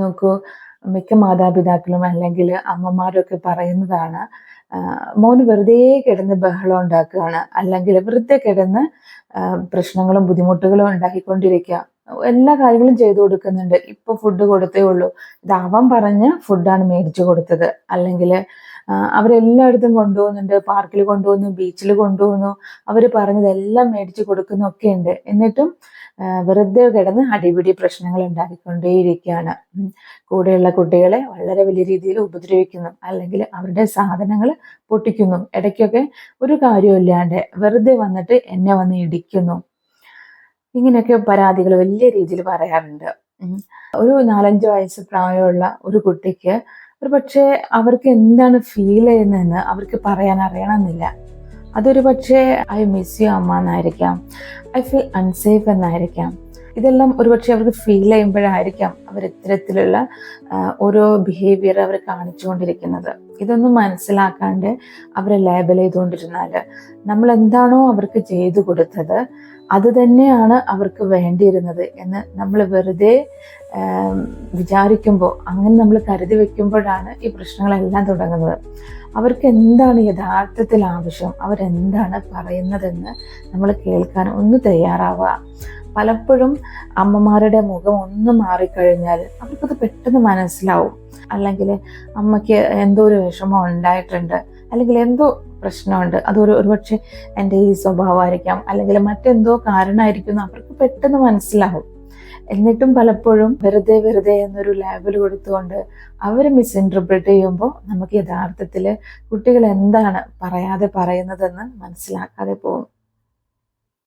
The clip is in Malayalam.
നോക്കൂ, മിക്ക മാതാപിതാക്കളും അല്ലെങ്കിൽ അമ്മമാരും ഒക്കെ പറയുന്നതാണ്, മോന് വെറുതെ കിടന്ന് ബഹളം ഉണ്ടാക്കുകയാണ്, അല്ലെങ്കിൽ വെറുതെ കിടന്ന് പ്രശ്നങ്ങളും ബുദ്ധിമുട്ടുകളും ഉണ്ടാക്കിക്കൊണ്ടിരിക്കുക. എല്ലാ കാര്യങ്ങളും ചെയ്തു കൊടുക്കുന്നുണ്ട്. ഇപ്പൊ ഫുഡ് കൊടുത്തേ ഉള്ളൂ. ഇത് അവൻ പറഞ്ഞ ഫുഡാണ് മേടിച്ചു കൊടുത്തത്. അല്ലെങ്കിൽ അവരെല്ലായിടത്തും കൊണ്ടുപോകുന്നുണ്ട്. പാർക്കിൽ കൊണ്ടുപോകുന്നു, ബീച്ചിൽ കൊണ്ടുപോകുന്നു. അവർ പറഞ്ഞതെല്ലാം മേടിച്ചു കൊടുക്കുന്നൊക്കെ ഉണ്ട്. എന്നിട്ടും വെറുതെ കിടന്ന് അടിപിടി പ്രശ്നങ്ങൾ ഉണ്ടാക്കിക്കൊണ്ടേയിരിക്കുകയാണ്. കൂടെയുള്ള കുട്ടികളെ വളരെ വലിയ രീതിയിൽ ഉപദ്രവിക്കുന്നു, അല്ലെങ്കിൽ അവരുടെ സാധനങ്ങൾ പൊട്ടിക്കുന്നു. ഇടയ്ക്കൊക്കെ ഒരു കാര്യമില്ലാണ്ട് വെറുതെ വന്നിട്ട് എന്നെ വന്ന് ഇടിക്കുന്നു. ഇങ്ങനെയൊക്കെ പരാതികൾ വലിയ രീതിയിൽ പറയാറുണ്ട്. ഒരു 4-5 വയസ്സ് പ്രായമുള്ള ഒരു കുട്ടിക്ക് ഒരു പക്ഷേ അവർക്ക് എന്താണ് ഫീൽ ചെയ്യുന്നതെന്ന് അവർക്ക് പറയാൻ അറിയണമെന്നില്ല. അതൊരു പക്ഷേ ഐ മിസ് യു അമ്മ എന്നായിരിക്കാം, ഐ ഫീൽ അൺസേഫ് എന്നായിരിക്കാം. ഇതെല്ലാം ഒരുപക്ഷെ അവർക്ക് ഫീൽ ചെയ്യുമ്പോഴായിരിക്കാം അവർ ഇത്തരത്തിലുള്ള ഓരോ ബിഹേവിയർ അവർ കാണിച്ചുകൊണ്ടിരിക്കുന്നത്. ഇതൊന്നും മനസ്സിലാക്കാണ്ട് അവരെ ലേബൽ ചെയ്തുകൊണ്ടിരുന്നാൽ നമ്മൾ എന്താണോ അവർക്ക് ചെയ്തു കൊടുത്തത് അത് തന്നെയാണ് അവർക്ക് വേണ്ടിയിരുന്നത് എന്ന് നമ്മൾ വെറുതെ വിചാരിക്കുമ്പോൾ, അങ്ങനെ നമ്മൾ കരുതി വെക്കുമ്പോഴാണ് ഈ പ്രശ്നങ്ങളെല്ലാം തുടങ്ങുന്നത്. അവർക്ക് എന്താണ് യഥാർത്ഥത്തിൽ ആവശ്യം, അവരെന്താണ് പറയുന്നതെന്ന് നമ്മൾ കേൾക്കാൻ ഒന്ന് തയ്യാറാവുക. പലപ്പോഴും അമ്മമാരുടെ മുഖം ഒന്ന് മാറിക്കഴിഞ്ഞാൽ അവർക്കത് പെട്ടെന്ന് മനസ്സിലാവും. അല്ലെങ്കിൽ അമ്മയ്ക്ക് എന്തോ ഒരു വിഷമം ഉണ്ടായിട്ടുണ്ട്, അല്ലെങ്കിൽ എന്തോ പ്രശ്നമുണ്ട്, അതൊരു ഒരുപക്ഷെ എൻ്റെ ഈ സ്വഭാവമായിരിക്കാം, അല്ലെങ്കിൽ മറ്റെന്തോ കാരണമായിരിക്കും എന്ന് അവർക്ക് പെട്ടെന്ന് മനസ്സിലാവും. എന്നിട്ടും പലപ്പോഴും വെറുതെ എന്നൊരു ലേബൽ കൊടുത്തുകൊണ്ട് അവർ മിസ്ഇൻറ്റർപ്രറ്റ് ചെയ്യുമ്പോൾ നമുക്ക് യഥാർത്ഥത്തിൽ കുട്ടികൾ എന്താണ് പറയാതെ പറയുന്നതെന്ന് മനസ്സിലാക്കാതെ പോകും.